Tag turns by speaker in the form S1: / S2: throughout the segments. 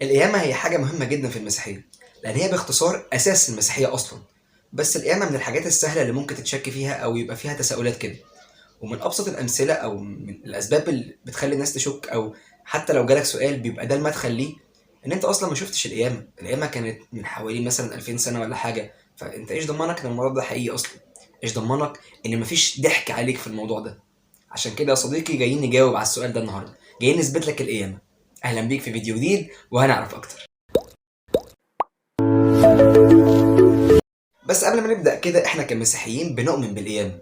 S1: القيامة هي حاجة مهمة جدًا في المسيحية، لأن هي باختصار أساس المسيحية أصلًا، بس القيامة من الحاجات السهلة اللي ممكن تتشك فيها أو يبقى فيها تساؤلات كده، ومن أبسط الأمثلة أو من الأسباب اللي بتخلّي الناس تشُك أو حتى لو جالك سؤال بيبقى ده المدخل ليه، إن أنت أصلًا ما شُفتش القيامة، القيامة كانت من حوالي مثلًا 2000 سنة والّا حاجة، فأنت إيش ضمنك إن الموضوع ده حقيقي أصلًا؟ إيش ضمنك إن ما فيش ضحك عليك في الموضوع ده؟ عشان كده يا صديقي جايين نجاوب على السؤال ده النهارده، جايين نثبت لك القيامة. أهلًا بيك في فيديو جديد وهنعرف أكتر. بس قبل ما نبدأ كده إحنا كمسيحيين بنؤمن بالقيامة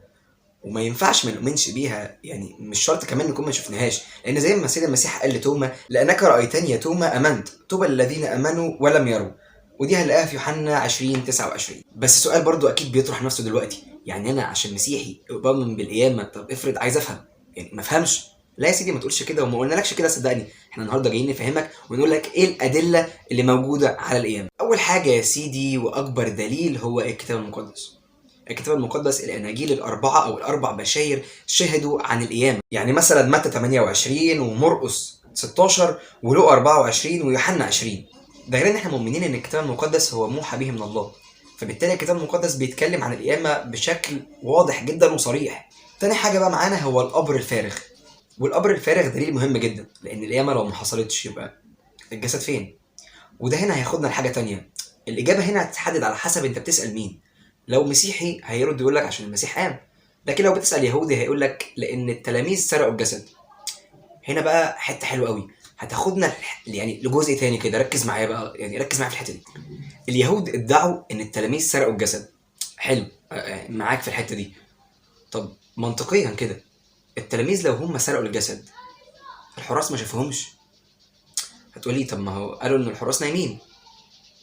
S1: وما ينفعش ما نؤمنش بيها، يعني مش شرط كمان نكون ما شفناهاش، لأن زي ما سيد المسيح قال لتوما: لأنك رأيتني يا توما آمنت، طوبى للذين آمنوا ولم يروا. ودي هنلاقيها في يوحنا 20:29. بس سؤال برضو أكيد بيطرح نفسه دلوقتي، يعني أنا عشان مسيحي بؤمن بالقيامة، طب افرض عايز أفهم، يعني ما أفهمش. لا يا سيدي ما تقولش كده وما قلنالكش كده، صدقني احنا النهارده جايين نفهمك ونقول لك ايه الأدلة اللي موجودة على القيامة. أول حاجة يا سيدي وأكبر دليل هو الكتاب المقدس. الكتاب المقدس الاناجيل الاربعه او الاربع بشاير شهدوا عن القيامه، يعني مثلا متى 28 ومرقس 16 ولوقا 24 ويوحنا 20. ده غير ان احنا مؤمنين ان الكتاب المقدس هو موحى به من الله، فبالتالي الكتاب المقدس بيتكلم عن القيامه بشكل واضح جدا وصريح. تاني حاجه بقى معانا هو القبر الفارغ، والقبر الفارغ دليل مهم جدا، لان القيامه لو ما حصلتش يبقى الجسد فين؟ وده هنا هياخدنا لحاجه تانية. الاجابه هنا هتتحدد على حسب انت بتسال مين. لو مسيحي هيرد يقول لك عشان المسيح قام، لكن لو بتسال يهودي هيقول لك لان التلاميذ سرقوا الجسد. هنا بقى حته حلوه قوي هتاخدنا يعني لجزء تاني كده، ركز معايا بقى، يعني ركز معايا في الحته دي. اليهود ادعوا ان التلاميذ سرقوا الجسد. حلو، معاك في الحته دي. طب منطقيا كده التلاميذ لو هم سرقوا الجسد الحراس ما شافوهمش، هتقولي طب ما هو قالوا ان الحراس نايمين.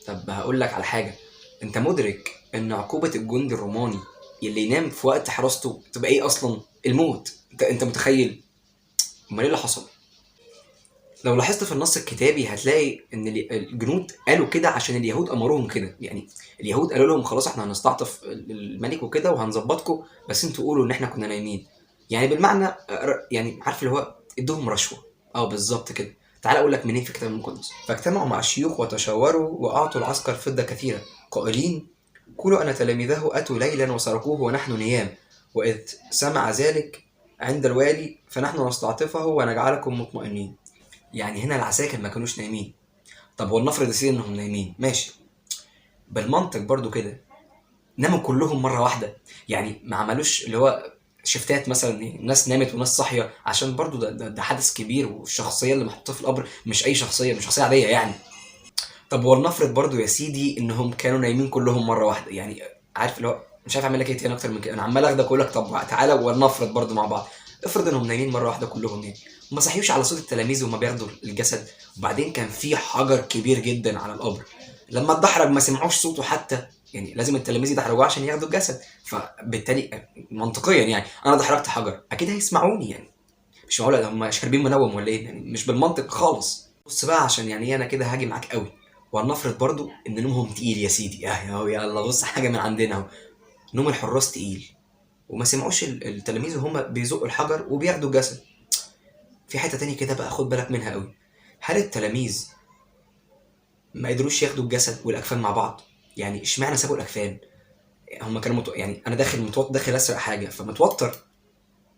S1: طب هقول لك على حاجه، انت مدرك ان عقوبه الجندي الروماني اللي ينام في وقت حراسته تبقى ايه اصلا؟ الموت. انت متخيل؟ امال ايه اللي حصل؟ لو لاحظت في النص الكتابي هتلاقي ان الجنود قالوا كده عشان اليهود امروهم كده، يعني اليهود قالوا لهم خلاص احنا هنستعطف الملك وكده وهنظبطكم، بس انتوا قولوا ان احنا كنا نايمين. يعني بالمعنى يعني عارف اللي هو ادوهم رشوه. اه بالظبط كده. تعال اقول لك منين في الكتاب المقدس. فاجتمعوا مع الشيوخ وتشاوروا واعطوا العسكر فضه كثيره قائلين: قولوا ان تلاميذه اتوا ليلا وسرقوه ونحن نيام، واذ سمع ذلك عند الوالي فنحن نستعطفه ونجعلكم مطمئنين. يعني هنا العساكر ما كانوش نايمين. طب ولنفرض يا سيدي انهم نايمين، ماشي، بالمنطق برضو كده ناموا كلهم مره واحده، يعني ما عملوش اللي هو شفتات مثلا، ناس نامت وناس صاحيه، عشان برضو ده حدث كبير، والشخصيه اللي محطوطه في القبر مش اي شخصيه، مش شخصيه عاديه يعني. طب ولنفرض برضو يا سيدي انهم كانوا نايمين كلهم مره واحده، يعني عارف اللي هو مش عارف اعمل لك ايه تاني اكتر من كده، انا عمال اخدك اقول لك طب تعالى ولنفرض برضو مع بعض. افرض انهم نايمين مره واحده كلهم، يعني وما صحيوش على صوت التلاميذ وما بياخدوا الجسد، وبعدين كان في حجر كبير جدا على القبر، لما اتدحرج ما سمعوش صوته حتى، يعني لازم التلاميذ يدحرجوه عشان ياخدوا الجسد، فبالتالي منطقيا يعني انا دحرجت حجر اكيد هيسمعوني، يعني مش معقول هم شاربين منوم ولا ايه؟ يعني مش بالمنطق خالص. بص بقى عشان يعني انا كده هاجي معاك قوي، ولنفرض برضو ان نومهم تقيل يا سيدي، اهو يلا بص حاجه من عندنا اهو، نوم الحراس تقيل وما سمعوش التلاميذ وهم بيزقوا الحجر وبياخدوا الجسد. في حته تاني كده بقى خد بالك منها قوي، هل التلاميذ ما قدروش ياخدوا الجسد والاكفان مع بعض؟ يعني اشمعنى سابوا الاكفان؟ هم كانوا يعني انا داخل متوتر، داخل اسرق حاجه فمتوتر،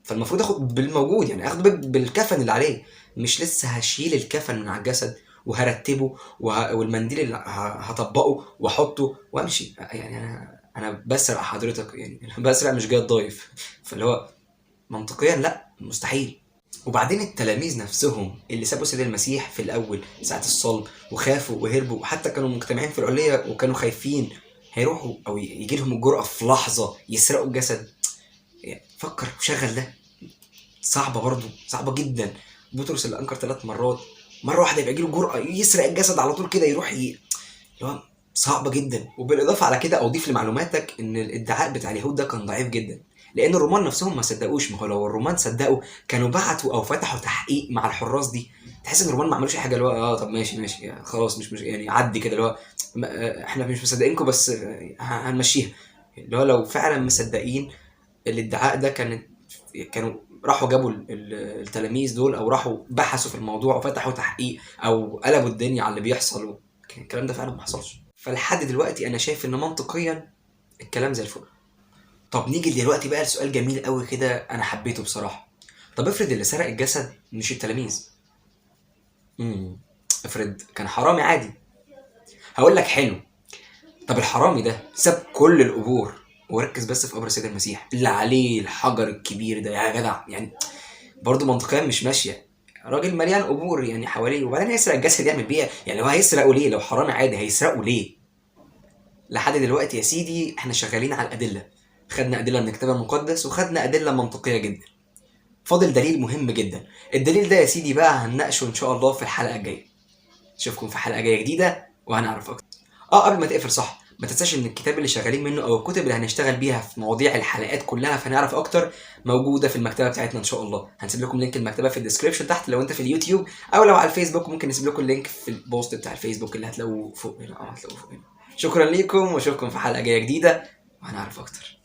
S1: فالمفروض اخد بالموجود، يعني اخد بالكفن اللي عليه، مش لسه هشيل الكفن من على الجسد وهرتبه والمنديل اللي هطبقه واحطه وامشي، يعني انا بسرق حضرتك، يعني انا بسرق مش جاي الضيف. فاللي هو منطقيا لا مستحيل. وبعدين التلاميذ نفسهم اللي سابوا سيد المسيح في الاول ساعه الصلب وخافوا وهربوا وحتى كانوا مجتمعين في العليه وكانوا خايفين هيروحوا او يجي لهم الجرأة في لحظه يسرقوا الجسد، يعني فكر وشغل ده. صعبه برضه، صعبه جدا. بطرس اللي انكر 3 مرات مره واحده يبقى يجيله جرأه يسرق الجسد على طول كده يروح اللي هو صعبه جدا. وبالاضافه على كده اضيف لمعلوماتك ان الادعاء بتاع اليهود ده كان ضعيف جدا، لان الرومان نفسهم ما صدقوش. ما هو لو الرومان صدقوا كانوا بعتوا او فتحوا تحقيق مع الحراس دي. تحس ان الرومان ما عملوش اي حاجه، اللي هو طب ماشي ماشي يعني خلاص مش يعني عدي كده، اللي هو احنا مش مصدقينكم بس هنمشيها. اللي هو لو فعلا مصدقين الادعاء ده كانوا راحوا جابوا التلاميذ دول، او راحوا بحثوا في الموضوع وفتحوا تحقيق او قلبوا الدنيا على اللي بيحصل، الكلام ده فعلا ما حصلش. فلحد دلوقتي انا شايف ان منطقيا الكلام زي الفل. طب نيجي دلوقتي بقى لسؤال جميل قوي كده انا حبيته بصراحه. طب افرض اللي سرق الجسد مش التلاميذ، افرض كان حرامي عادي. هقول لك حلو. طب الحرامي ده ساب كل القبور وركز بس في قبر السيد المسيح اللي عليه الحجر الكبير ده يا جدع، يعني برضه منطقيا مش ماشيه. راجل مليان قبور يعني حواليه، وبعدين هيسرق الجسد يعمل بيها؟ يعني هو هيسرقه ليه؟ لو حرامي عادي هيسرقه ليه؟ لحد دلوقتي يا سيدي احنا شغالين على الادله، خدنا ادله من الكتاب المقدس وخدنا ادله منطقيه جدا. فاضل دليل مهم جدا. الدليل ده يا سيدي بقى هنناقشه ان شاء الله في الحلقه الجايه. اشوفكم في حلقه جايه جديده وهنعرف اكتر. قبل ما تقفل صح، ما تنساش ان الكتاب اللي شغالين منه او الكتب اللي هنشتغل بيها في مواضيع الحلقات كلها فنعرف اكتر موجوده في المكتبه بتاعتنا ان شاء الله. هنسيب لكم لينك المكتبه في الديسكربشن تحت لو انت في اليوتيوب، او لو على الفيسبوك ممكن نسيب لكم اللينك في البوست بتاع الفيسبوك اللي هتلاقوه فوق هنا. هتلاقوه فوق هنا. شكرا ليكم واشوفكم في حلقه جايه جديده وهنعرف اكتر.